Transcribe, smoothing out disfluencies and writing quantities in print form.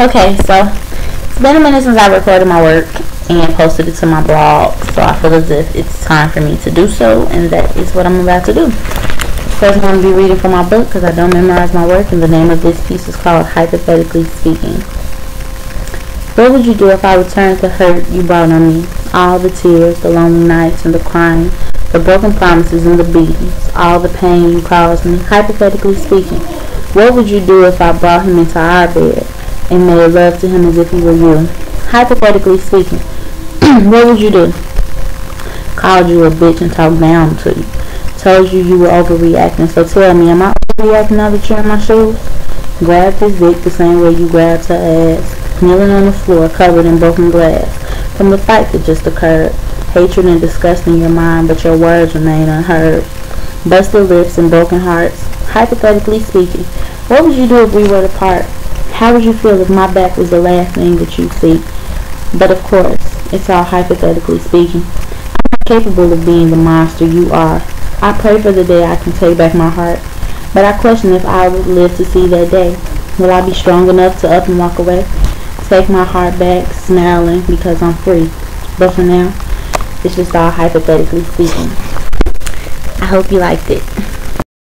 Okay, so it's been a minute since I recorded my work and posted it to my blog, so I feel as if it's time for me to do so, and that is what I'm about to do. First, I'm going to be reading from my book because I don't memorize my work, and the name of this piece is called Hypothetically Speaking. What would you do if I returned the hurt you brought on me? All the tears, the lonely nights, and the crying, the broken promises and the beatings, all the pain you caused me. Hypothetically speaking, what would you do if I brought him into our bed and made love to him as if he were you? Hypothetically speaking, what would you do? Called you a bitch and talked down to you. Told you you were overreacting. So tell me, am I overreacting now that you're in my shoes? Grabbed his dick the same way you grabbed her ass. Kneeling on the floor covered in broken glass. From the fight that just occurred. Hatred and disgust in your mind, but your words remain unheard. Busted lips and broken hearts. Hypothetically speaking, what would you do if we were to part? How would you feel if my back was the last thing that you see? But of course, it's all hypothetically speaking. I'm not capable of being the monster you are. I pray for the day I can take back my heart, but I question if I would live to see that day. Will I be strong enough to up and walk away? Take my heart back, smiling because I'm free. But for now, it's just all hypothetically speaking. I hope you liked it.